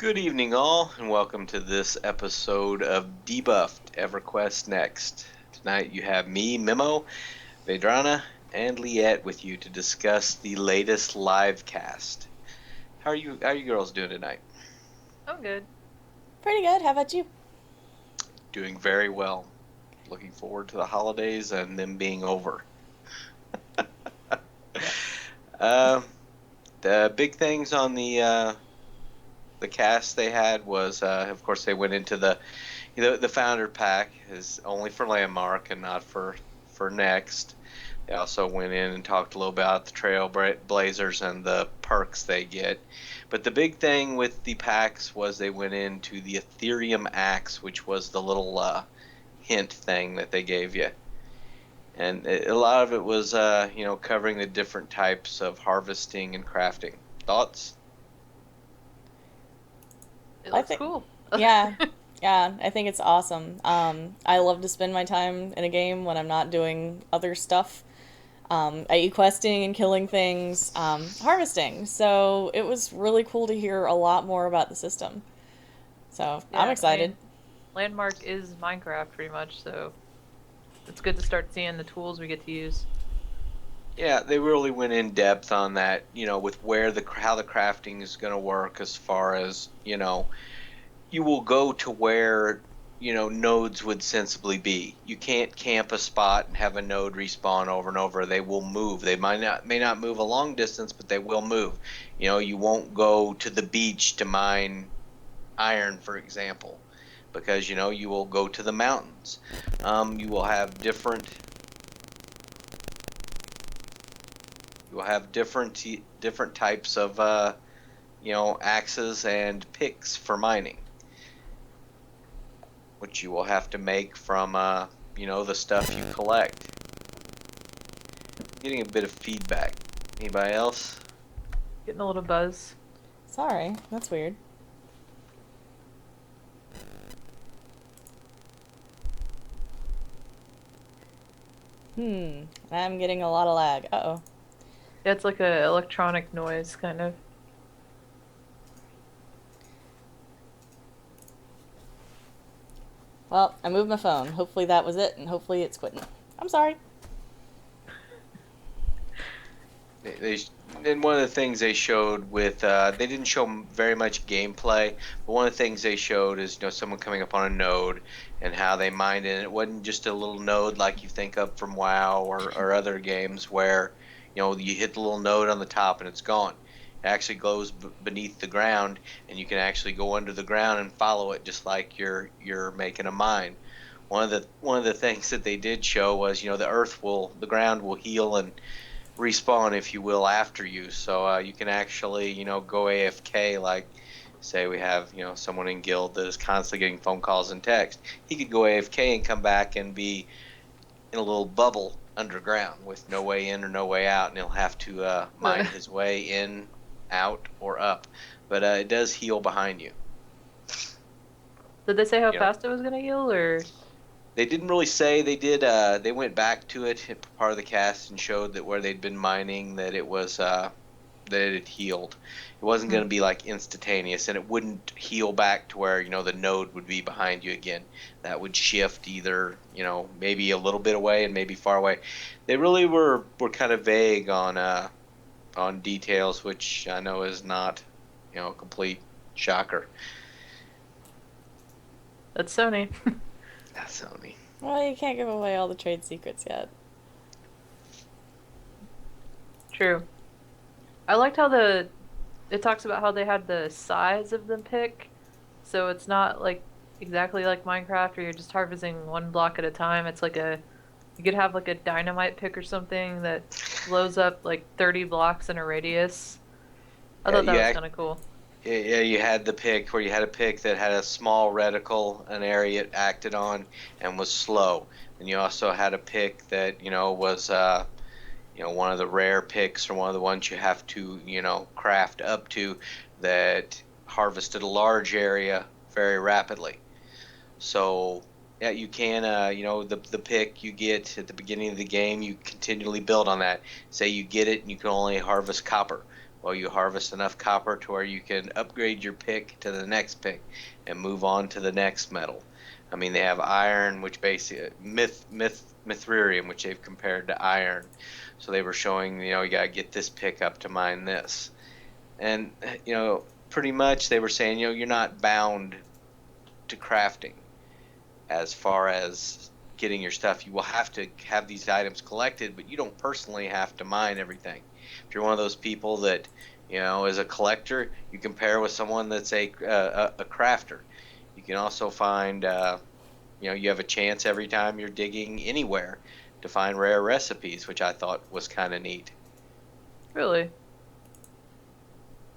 Good evening, all, and welcome to this episode of Debuffed, EverQuest Next. Tonight you have me, Memo, Vedrana, and Liette with you to discuss the latest live cast. How are you girls doing tonight? I'm good. Pretty good. How about you? Doing very well. Looking forward to the holidays and them being over. Yes. Uh, the big things on the cast they had was, of course, they went into the founder pack is only for Landmark and not for Next. They also went in and talked a little about the Trailblazers and the perks they get. But the big thing with the packs was they went into the Ethereum Axe, which was the little hint thing that they gave you. And a lot of it was, covering the different types of harvesting and crafting. Thoughts? It I looks think, cool. yeah, yeah, I think it's awesome. I love to spend my time in a game when I'm not doing other stuff. I questing and killing things, harvesting. So it was really cool to hear a lot more about the system. So I'm Yeah, I excited. mean, Landmark is Minecraft pretty much, so it's good to start seeing the tools we get to use. Yeah, they really went in depth on that, with where the how the crafting is going to work as far as, you will go to where, nodes would sensibly be. You can't camp a spot and have a node respawn over and over. They will move. They may not move a long distance, but they will move. You won't go to the beach to mine iron, for example, because you will go to the mountains. You will have different types of axes and picks for mining, which you will have to make from the stuff you collect. Getting a bit of feedback. Anybody else? Getting a little buzz. Sorry, that's weird. I'm getting a lot of lag. Uh-oh. Yeah, it's like a electronic noise, kind of. Well, I moved my phone. Hopefully that was it, and hopefully it's quitting. I'm sorry. They and one of the things they showed with they didn't show very much gameplay, but one of the things they showed is someone coming up on a node and how they mined it. And it wasn't just a little node like you think of from WoW or other games where you hit the little node on the top and it's gone. It actually goes beneath the ground, and you can actually go under the ground and follow it just like you're making a mine. One of the things that they did show was the ground will heal and respawn, if you will, after you. So you can actually, go AFK. Like, say we have, someone in guild that is constantly getting phone calls and text. He could go AFK and come back and be in a little bubble underground with no way in or no way out, and he'll have to mine his way in, out, or up. But it does heal behind you. Did they say how You know, fast it was gonna heal, or? They didn't really say. They did. They went back to it part of the cast and showed that where they'd been mining, that it was that it had healed. It wasn't Hmm. going to be like instantaneous, and it wouldn't heal back to where the node would be behind you again. That would shift either maybe a little bit away and maybe far away. They really were kind of vague on details, which I know is not a complete shocker. That's Sony. That's Sony. Well, you can't give away all the trade secrets yet. True. I liked how it talks about how they had the size of the pick, so it's not like exactly like Minecraft where you're just harvesting one block at a time. It's like you could have like a dynamite pick or something that blows up like 30 blocks in a radius. I Yeah, thought that you was act, kind of cool. Yeah, you had the pick where you had a pick that had a small reticle, an area it acted on, and was slow. And you also had a pick that was one of the rare picks or one of the ones you have to craft up to that harvested a large area very rapidly. So yeah, you can the pick you get at the beginning of the game, you continually build on that. Say you get it and you can only harvest copper. Well, you harvest enough copper to where you can upgrade your pick to the next pick and move on to the next metal. I mean, they have iron, which basically mithrilium, which they've compared to iron. So they were showing, you gotta get this pick up to mine this, and pretty much they were saying, you're not bound to crafting as far as getting your stuff. You will have to have these items collected, but you don't personally have to mine everything. If you're one of those people that, is a collector, you compare with someone that's a crafter. You can also find, you have a chance every time you're digging anywhere to find rare recipes, which I thought was kind of neat. Really?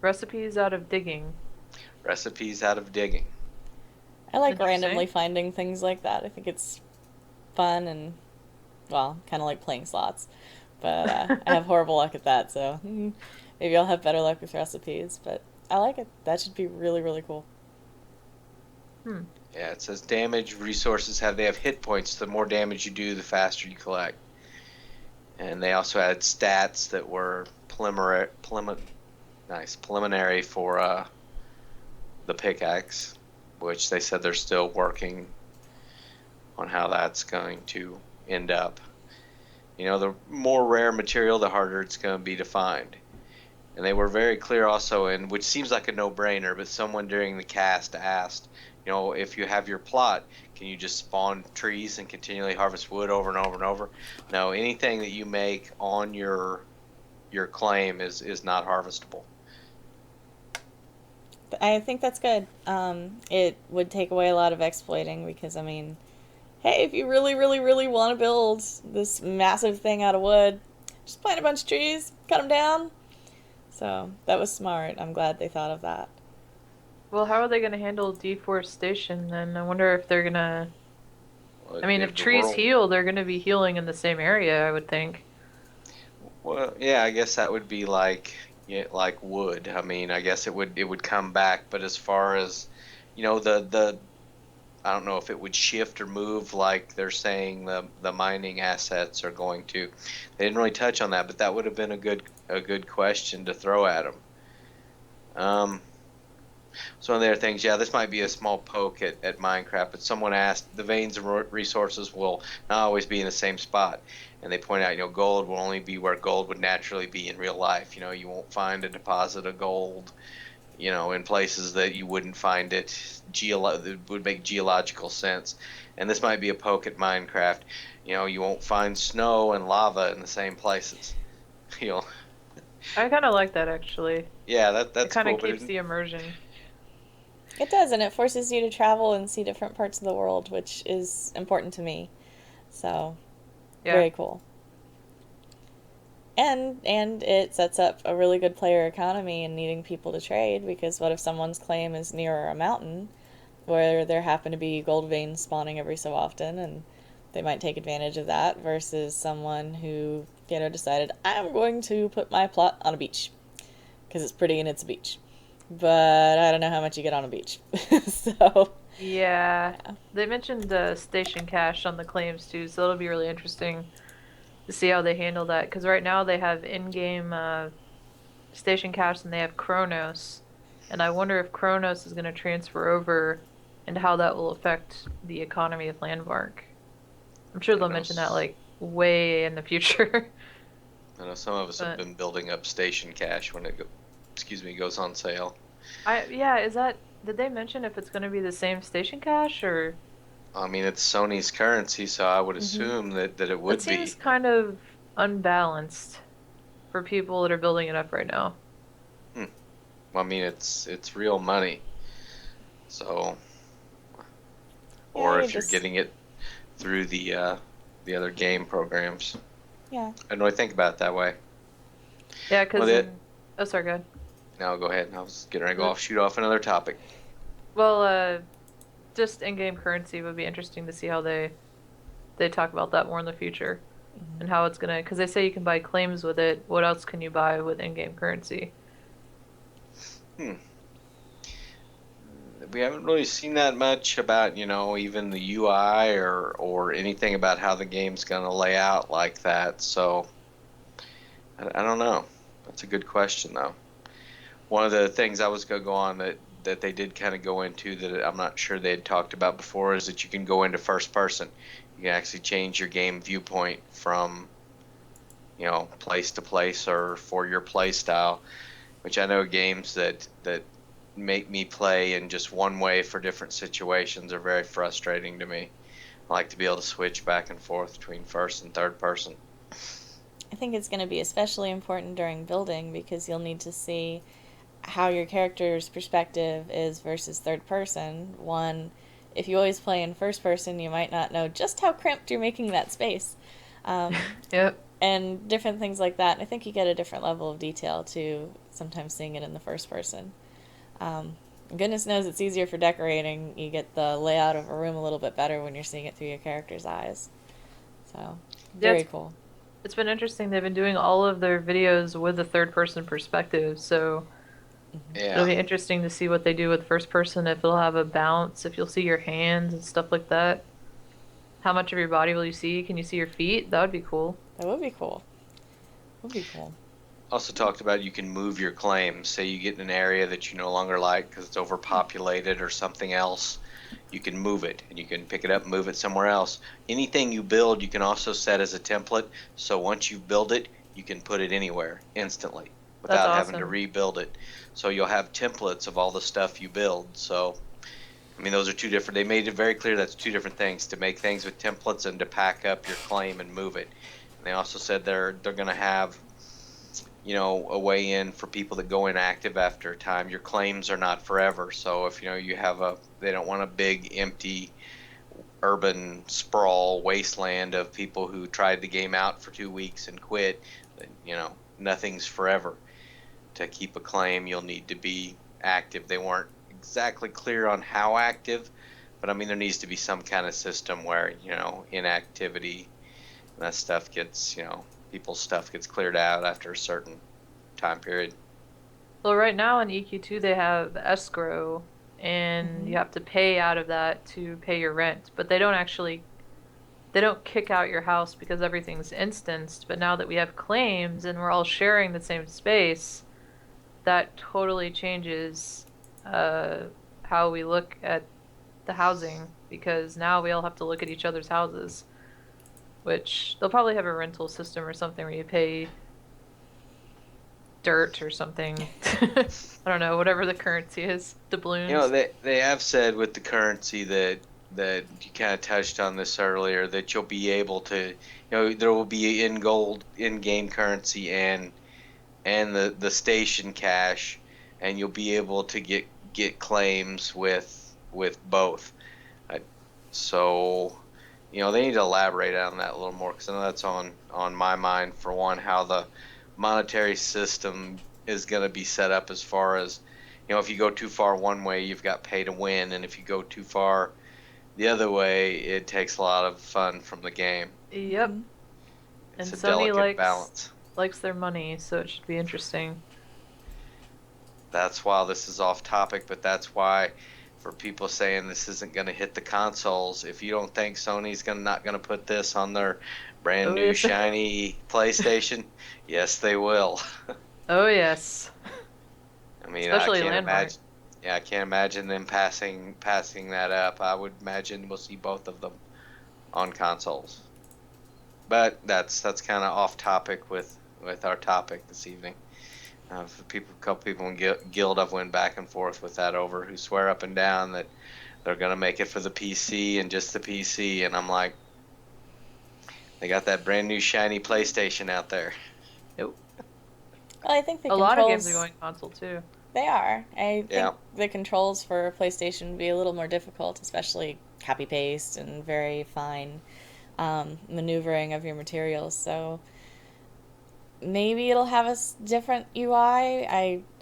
Recipes out of digging. Recipes out of digging. I like Interesting. randomly finding things like that. I think it's fun and, well, kind of like playing slots. But I have horrible luck at that, so maybe I'll have better luck with recipes. But I like it. That should be really, really cool. Hmm. Yeah, it says damage resources they have hit points. The more damage you do, the faster you collect. And they also had stats that were preliminary for the pickaxe, which they said they're still working on how that's going to end up. The more rare material, the harder it's going to be to find. And they were very clear also, and which seems like a no-brainer, but someone during the cast asked, if you have your plot, can you just spawn trees and continually harvest wood over and over and over? No, anything that you make on your claim is not harvestable. I think that's good. It would take away a lot of exploiting because, I mean, hey, if you really, really, really want to build this massive thing out of wood, just plant a bunch of trees, cut them down. So that was smart. I'm glad they thought of that. Well, how are they going to handle deforestation then? I wonder if they're going to. Well, I mean, if if the trees world, heal, they're going to be healing in the same area, I would think. well, yeah, I guess that would be like, yeah, like wood. I mean, I guess it would come back, but as far as, the I don't know if it would shift or move like they're saying the mining assets are going to. They didn't really touch on that, but that would have been a good question to throw at them. So one of their things, yeah, this might be a small poke at Minecraft, but someone asked, the veins and resources will not always be in the same spot. And they point out, gold will only be where gold would naturally be in real life. You won't find a deposit of gold, in places that you wouldn't find it, that would make geological sense. And this might be a poke at Minecraft. You won't find snow and lava in the same places. You know, I kind of like that actually. yeah, It that's kind of cool, but keeps the immersion. It does, and it forces you to travel and see different parts of the world, which is important to me. So, Yeah. very cool. And it sets up a really good player economy and needing people to trade because what if someone's claim is near a mountain where there happen to be gold veins spawning every so often and they might take advantage of that versus someone who, decided I'm going to put my plot on a beach because it's pretty and it's a beach. But I don't know how much you get on a beach. So, Yeah. yeah. They mentioned station cache on the claims too, so it'll be really interesting to see how they handle that. Because right now they have in-game station cache and they have Chronos, and I wonder if Chronos is going to transfer over and how that will affect the economy of Landmark. I'm sure I they'll know, mention that like way in the future. I know some of us have But been building up station cash when goes on sale. yeah, is that did they mention if it's going to be the same station cache or I mean, it's Sony's currency, so I would Hmm. assume that it that would seems be. kind of unbalanced for people that are building it up right now. Hmm. I mean, it's real money. So, Yeah, or you if you're just, getting it through the other game programs, yeah. I didn't really think about it that way. Yeah, Well, because in oh sorry, go ahead. now go ahead. I was getting ready to go The- off, shoot off another topic. Well, just in-game currency would be interesting to see how they talk about that more in the future and how it's gonna because they say you can buy claims with it. What else can you buy with in-game currency? Hmm. We haven't really seen that much about, even the UI or anything about how the game's going to lay out like that. So I don't know. That's a good question, though. one of the things I was going to go on that they did kind of go into that I'm not sure they had talked about before is that you can go into first person. You can actually change your game viewpoint from, place to place or for your play style, which I know games that make me play in just one way for different situations are very frustrating to me. I like to be able to switch back and forth between first and third person. I think it's going to be especially important during building because you'll need to see how your character's perspective is versus third person. One, if you always play in first person, you might not know just how cramped you're making that space. Um, Yep. and different things like that. I think you get a different level of detail too, sometimes seeing it in the first person. Um, Goodness knows it's easier for decorating. You get the layout of a room a little bit better when you're seeing it through your character's eyes. So, Yeah, very cool. it's been interesting. They've been doing all of their videos with a third person perspective, so it'll Yeah. be interesting to see what they do with first person, if it'll have a bounce, if you'll see your hands and stuff like that. How much of your body will you see? Can you see your feet? That would be cool. That would be cool. Would be cool. Also talked about you can move your claims. Say you get in an area that you no longer like because it's overpopulated or something else. You can move it and you can pick it up and move it somewhere else. Anything you build, you can also set as a template. So once you build it, you can put it anywhere instantly That's without having to awesome. rebuild it. So you'll have templates of all the stuff you build. So, I mean, those are two different, they made it very clear that's two different things, to make things with templates and to pack up your claim and move it. And they also said they're going to have a way in for people that go inactive after a time. Your claims are not forever. So if you have they don't want a big empty urban sprawl wasteland of people who tried the game out for 2 weeks and quit. Nothing's forever. To keep a claim, you'll need to be active. They weren't exactly clear on how active, but I mean there needs to be some kind of system where inactivity and that stuff gets people's stuff gets cleared out after a certain time period. Well, right now in EQ2 they have escrow, and Mm-hmm. you have to pay out of that to pay your rent. But they don't kick out your house because everything's instanced. But now that we have claims and we're all sharing the same space, that totally changes uh, how we look at the housing, because now we all have to look at each other's houses, which they'll probably have a rental system or something where you pay dirt or something. I don't know, whatever the currency is, doubloons. They have said with the currency that you kind of touched on this earlier, that you'll be able to, there will be in game currency and the station cash, and you'll be able to get claims with both. Uh, so, they need to elaborate on that a little more, because I know that's on my mind, for one, how the monetary system is going to be set up, as far as if you go too far one way, you've got pay to win, and if you go too far the other way, it takes a lot of fun from the game. Yep. Mm-hmm. And It's a Sony delicate balance. likes their money, so it should be interesting. That's why this is off topic, but that's why, for people saying this isn't going to hit the consoles, if you don't think Sony's not going to put this on their brand Oh new yes. shiny PlayStation, yes, they will. Oh yes. I mean, I Especially can't Landmark. imagine. Yeah, I can't imagine them passing that up. I would imagine we'll see both of them on consoles. But that's kind of off topic with our topic this evening. For people, a couple people in Guild, I've went back and forth with that over, who swear up and down that they're gonna make it for the PC and just the PC, and I'm like, they got that brand new shiny PlayStation out there. Nope. Well, I think the A lot of games are controls, going console too. they are. I think Yeah, the controls for PlayStation would be a little more difficult, especially copy paste and very fine maneuvering of your materials. So maybe it'll have a different UI.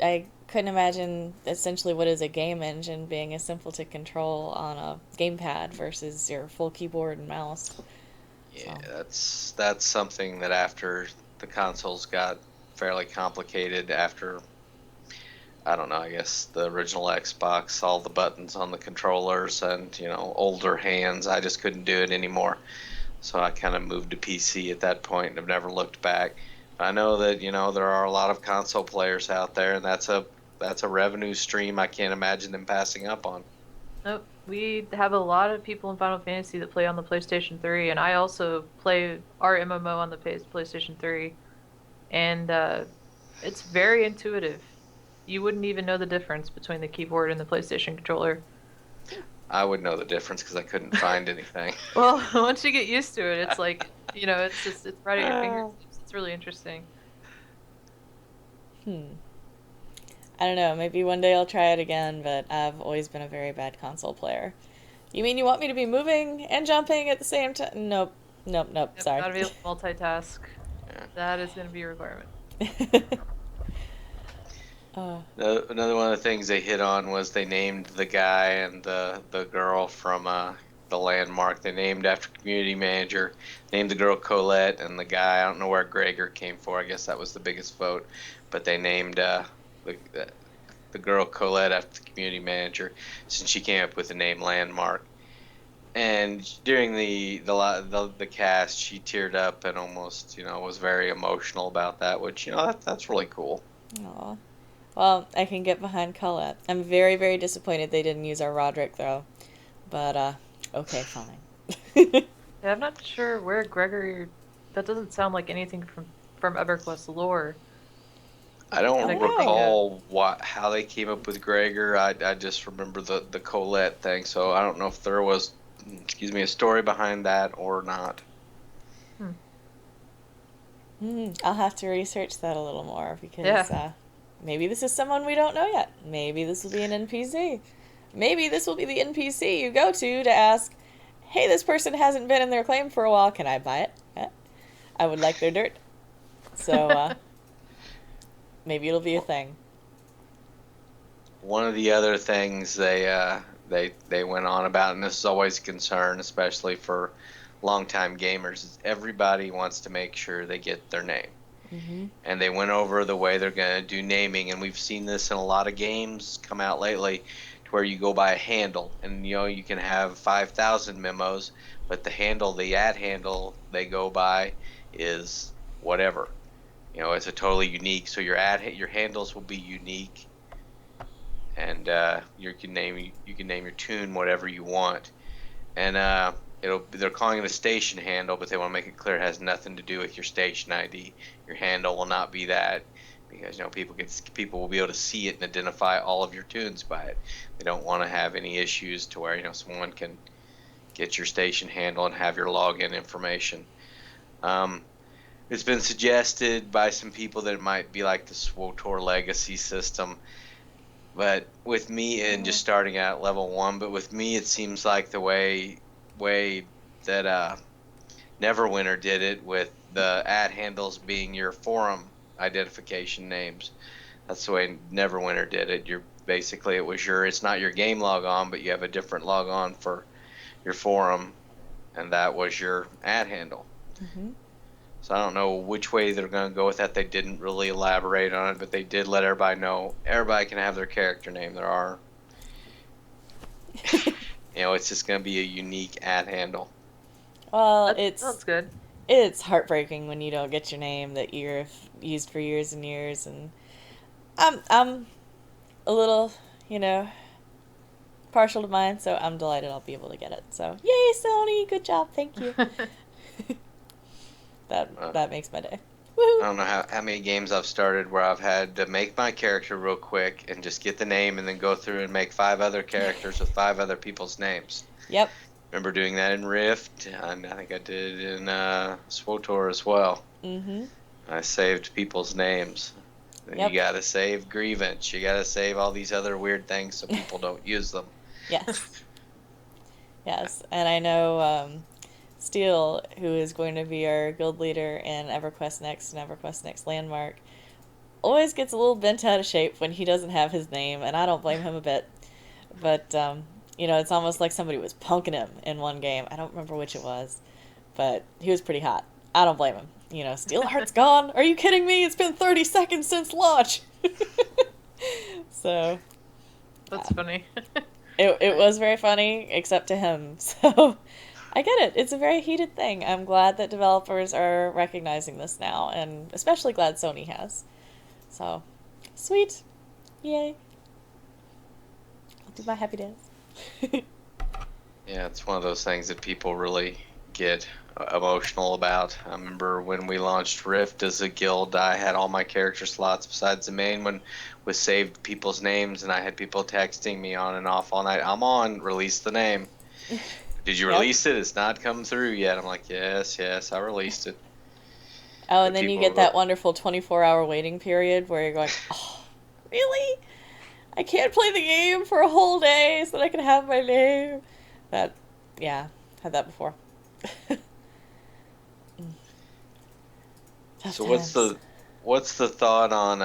I couldn't imagine essentially what is a game engine being as simple to control on a gamepad versus your full keyboard and mouse. yeah, So that's something that after the consoles got fairly complicated, after, I don't know, I guess the original Xbox, all the buttons on the controllers and, older hands, I just couldn't do it anymore. So I kind of moved to PC at that point and have never looked back. I know that, there are a lot of console players out there, and that's that's a revenue stream I can't imagine them passing up on. Nope. We have a lot of people in Final Fantasy that play on the PlayStation 3, and I also play our MMO on the PlayStation 3, and it's very intuitive. You wouldn't even know the difference between the keyboard and the PlayStation controller. I would know the difference because I couldn't find anything. Well, once you get used to it, it's like, it's just it's right at your Uh, fingertips. It's really interesting. Hmm. I don't know. Maybe one day I'll try it again, but I've always been a very bad console player. You mean you want me to be moving and jumping at the same time? Nope. Nope, nope. Yep, Sorry. gotta be able to multitask. yeah. That is going to be a requirement. uh, Another one of the things they hit on was they named the guy and the girl from the landmark. They named after community manager. Named the girl Colette and the guy. I don't know where Gregor came for. I guess that was the biggest vote, but they named the the girl Colette after the community manager since she came up with the name landmark. And during the cast, she teared up and almost was very emotional about that, which that's really cool. aw. Well, I can get behind Colette. I'm very, very disappointed they didn't use our Roderick, though. But, okay, fine. Yeah, I'm not sure where Gregory. That doesn't sound like anything from EverQuest lore. I I don't don't know. recall how they came up with Gregor. I just remember the Colette thing, so I don't know if there was, excuse me, a story behind that or not. I'll have to research that a little more because Yeah. maybe this is someone we don't know yet. Maybe this will be an NPC. Maybe this will be the NPC you go to ask, hey, this person hasn't been in their claim for a while. Can I buy it? I would like their dirt. So maybe it'll be a thing. One of the other things they went on about, and this is always a concern, especially for longtime gamers, is everybody wants to make sure they get their name. Mm-hmm. And they went over the way they're going to do naming, and we've seen this in a lot of games come out lately, to where you go by a handle, and you can have 5,000 memos, but the ad handle they go by is whatever. It's a totally unique. So your handles will be unique, and you can name your tune whatever you want, and they're calling it a station handle, but they want to make it clear it has nothing to do with your station ID. Your handle will not be that, because people will be able to see it and identify all of your tunes by it. They don't want to have any issues to where someone can get your station handle and have your login information. It's been suggested by some people that it might be like the SWTOR legacy system, but with me, and just starting out at level 1, but with me it seems like the way that Neverwinter did it, with the ad handles being your forum identification names. That's the way Neverwinter did it. It's not your game logon, but you have a different logon for your forum, and that was your ad handle. Mm-hmm. So I don't know which way they're going to go with that. They didn't really elaborate on it, but they did let everybody know everybody can have their character name. It's just going to be a unique ad handle. Well, That's good. it's heartbreaking when you don't get your name that you've used for years and years, and I'm a little, partial to mine, so I'm delighted I'll be able to get it. So, yay, Sony, good job, thank you. That makes my day. I Woohoo! don't know how many games I've started where I've had to make my character real quick and just get the name and then go through and make 5 other characters with 5 other people's names. Yep. Remember doing that in Rift, and I think I did it in SWTOR as well. Mm-hmm. I saved people's names. Then Yep. you gotta save Grievance. You gotta save all these other weird things so people don't use them. Yes. Yes, and I know Steele, who is going to be our guild leader in EverQuest Next and EverQuest Next Landmark, always gets a little bent out of shape when he doesn't have his name, and I don't blame him a bit. But, it's almost like somebody was punking him in one game. I don't remember which it was, but he was pretty hot. I don't blame him. Steelheart's gone? Are you kidding me? It's been 30 seconds since launch! So, That's funny. it was very funny, except to him, so... I get it. It's a very heated thing. I'm glad that developers are recognizing this now, and especially glad Sony has. So, sweet. Yay. I'll do my happy dance. Yeah, it's one of those things that people really get emotional about. I remember when we launched Rift as a guild, I had all my character slots besides the main one with saved people's names, and I had people texting me on and off all night. I'm on, release the name. Did you Yep. release it? It's not come through yet. I'm like, yes, I released it. Oh, But and then you people get that wonderful 24-hour waiting period where you're going, oh, really? I can't play the game for a whole day so that I can have my name. That, yeah, had that before. Tough So times. what's the thought on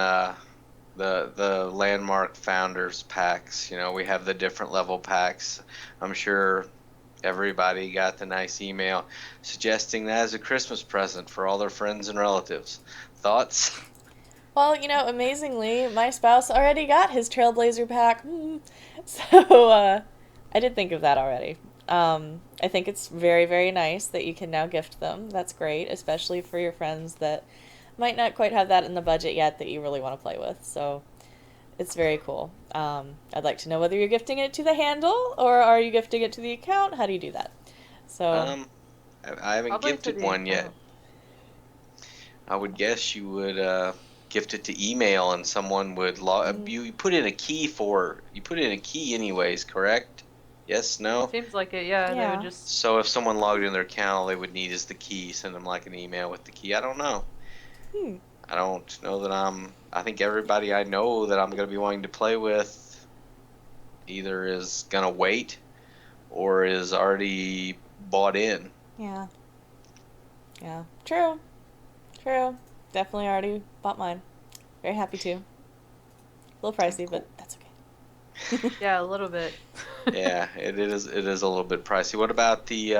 the landmark founders packs? You know, we have the different level packs. I'm sure everybody got the nice email suggesting that as a Christmas present for all their friends and relatives. Thoughts? Well, amazingly, my spouse already got his Trailblazer pack. So, I did think of that already. I think it's very, very nice that you can now gift them. That's great, especially for your friends that might not quite have that in the budget yet that you really want to play with. So, it's very cool. I'd like to know whether you're gifting it to the handle or are you gifting it to the account? How do you do that? So, Um, I haven't Probably to gifted the one yet. account. I would guess you would gift it to email and someone would log. You put in a key you put in a key anyways, correct? Yes, no? Seems like it, yeah. They would yeah. just. So if someone logged in their account, all they would need is the key. Send them like an email with the key. I don't know. Hmm. I don't know that I think everybody I know that I'm going to be wanting to play with either is going to wait or is already bought in. Yeah. Yeah. True. True. Definitely already bought mine. Very happy to. A little pricey, but that's okay. Yeah, a little bit. Yeah, it is. It is a little bit pricey. What about the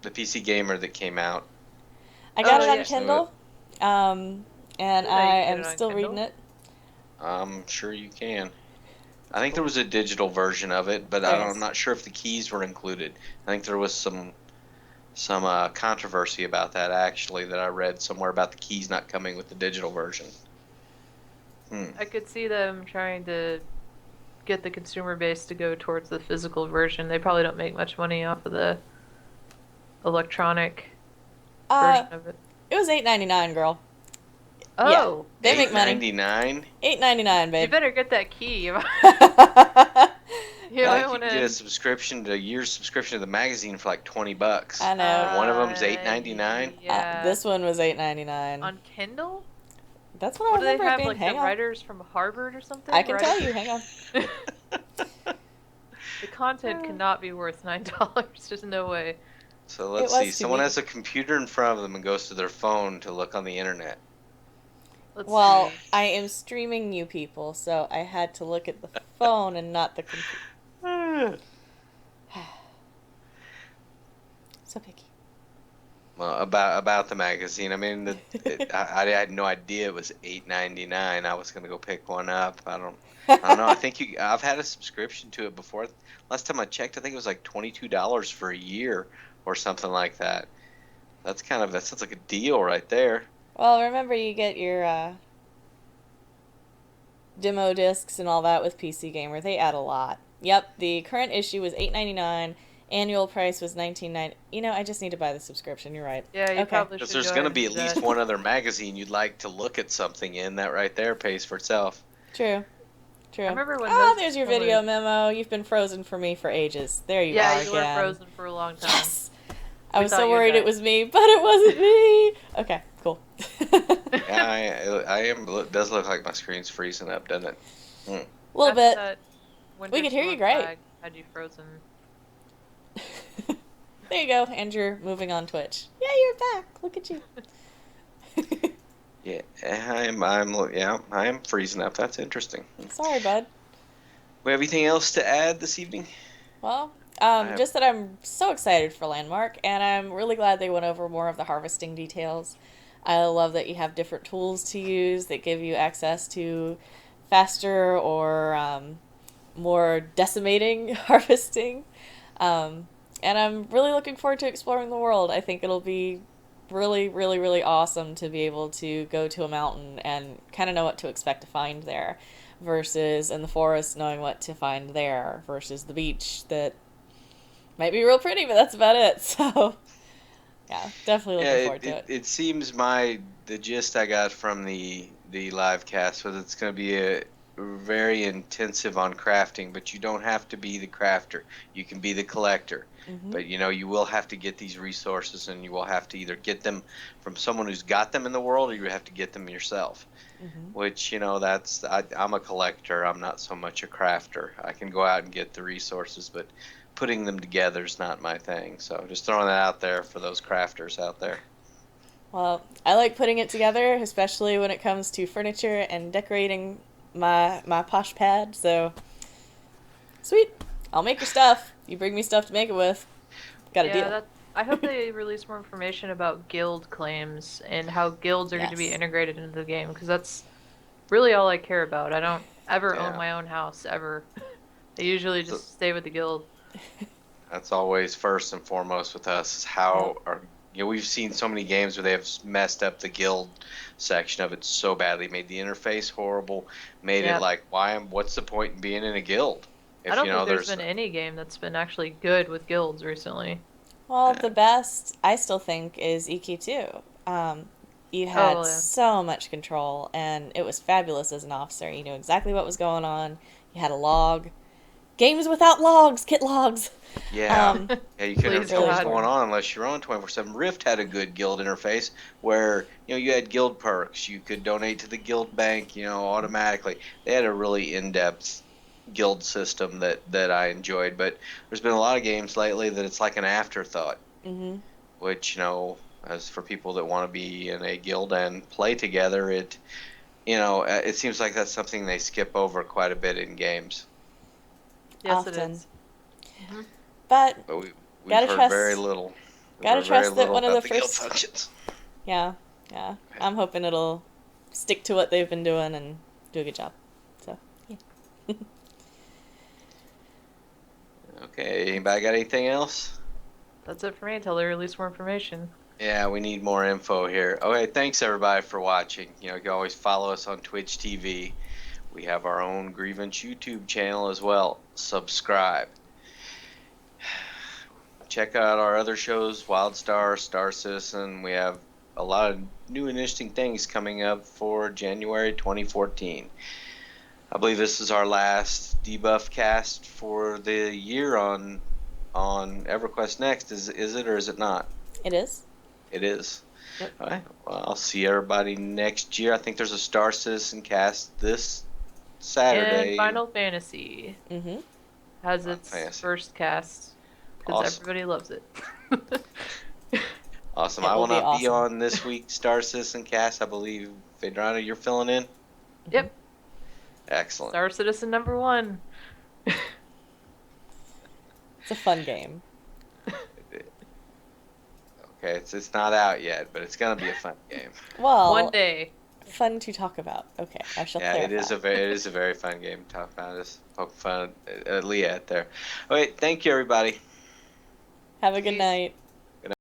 PC Gamer that came out? I Oh, got it on yeah. Kindle, and Yeah, I you can get am it on still reading Kindle. it. I'm sure you can. I That's think there cool. was a digital version of it, but There I'm is. not sure if the keys were included. I think there was some controversy about that actually that I read somewhere about the keys not coming with the digital version. Hmm. I could see them trying to get the consumer base to go towards the physical version. They probably don't make much money off of the electronic Uh, version of it. it was $8.99, girl. Yeah, Oh, they make money. $8.99. $8.99, you babe. better get that key. You Like might you want can get a to. subscription to a year's subscription to the magazine for like $20, I know. and one of them's $8.99. Yeah. This one was $8.99. On Kindle? That's what I What do they remember it have? being. Like the Hang on. writers from Harvard or something? I can tell Writing- you. Hang on. The content cannot be worth $9. There's no way. So It let's was see. to Someone me. has a computer in front of them and goes to their phone to look on the internet. Let's Well, see. I am streaming you people, so I had to look at the phone and not the computer. So picky. Well, about the magazine. I mean, I had no idea it was $8.99. I was gonna go pick one up. I don't know. I think I've had a subscription to it before. Last time I checked, I think it was like $22 for a year or something like that. That sounds like a deal right there. Well, remember you get your demo discs and all that with PC Gamer. They add a lot. Yep, the current issue was $8.99. Annual price was $19.99. I just need to buy the subscription. You're right. Yeah, you Okay. probably Because should there's go gonna ahead be and at do least that. one other magazine you'd like to look at something in. That right there pays for itself. True. True. I remember when Ah, those there's your were- video memo. You've been frozen for me for ages. There you Yeah, are you again. were frozen for a long time. Yes. I We was thought so you had worried it died. was me, but it wasn't me. Okay, cool. Yeah, I am. It does look like my screen's freezing up, doesn't it? A little That's bit. that winter We could hear you storm great. lag had you frozen. There you go, and you're moving on Twitch. Yeah, you're back. Look at you. Yeah, I am freezing up. That's interesting. Sorry, bud. We have anything else to add this evening? Well, have- just that I'm so excited for Landmark, and I'm really glad they went over more of the harvesting details. I love that you have different tools to use that give you access to faster or more decimating harvesting. And I'm really looking forward to exploring the world. I think it'll be really, really, really awesome to be able to go to a mountain and kind of know what to expect to find there versus in the forest knowing what to find there versus the beach that might be real pretty, but that's about it. So, yeah, definitely Yeah, looking forward to it. it seems the gist I got from the live cast was it's going to be a very intensive on crafting, but you don't have to be the crafter. You can be the collector. Hmm. But you will have to get these resources, and you will have to either get them from someone who's got them in the world, or you have to get them yourself. Hmm. Which I'm a collector. I'm not so much a crafter. I can go out and get the resources, but putting them together is not my thing. So just throwing that out there for those crafters out there. Well, I like putting it together, especially when it comes to furniture and decorating my posh pad. So, sweet. I'll make your stuff. You bring me stuff to make it with. Got a Yeah, deal. that I hope they release more information about guild claims and how guilds are going to be Yes. integrated into the game because that's really all I care about. I don't ever own Yeah. my own house ever. I usually So just stay with the guild. that's always first and foremost with us is Yep. how our we've seen so many games where they have messed up the guild section of it so badly, made the interface horrible, made it Yeah. like what's the point in being in a guild I if don't think there's there's been any game that's been actually good with guilds recently. Well, the best I still think is EQ2. You Oh, had well, yeah. so much control, and it was fabulous as an officer. You knew exactly what was going on. You had a log. Games without logs, get logs. Yeah. Um, Yeah, you couldn't Please, tell what's really God. going important. on unless you're on 24/7. Rift had a good guild interface where, you had guild perks. You could donate to the guild bank, automatically. They had a really in-depth guild system that I enjoyed, but there's been a lot of games lately that it's like an afterthought, Hmm. which, as for people that want to be in a guild and play together, it seems like that's something they skip over quite a bit in games. Yes, it Often. is. Hmm. But But we've gotta heard very trust, little. We've gotta heard very trust that little one of the about the guild first. functions. Yeah, yeah. I'm hoping it'll stick to what they've been doing and do a good job. So, yeah. Okay, anybody got anything else? That's it for me until they release more information. Yeah, we need more info here. Okay, thanks everybody for watching. You can always follow us on Twitch TV. We have our own Grievance YouTube channel as well. Subscribe. Check out our other shows, WildStar, Star Citizen. We have a lot of new and interesting things coming up for January 2014. I believe this is our last debuff cast for the year on EverQuest Next. Is it or is it not? It is. It is. Yep. All right. Well, I'll see everybody next year. I think there's a Star Citizen cast this And Saturday. Final Fantasy Mm-hmm. has Final its Fantasy. first cast because Awesome. everybody loves it. Awesome. It I will will be not be awesome. on this week's Star Citizen cast. I believe, Vedrana, you're filling in? Yep. Excellent. Star Citizen #1. It's a fun game. Okay, it's not out yet, but it's gonna be a fun game. Well, One day. fun to talk about. Okay, I shall Yeah, clarify. it is a very fun game to talk about. Just poke fun at Leah out there. Okay, thank you everybody. Have a good Peace. night.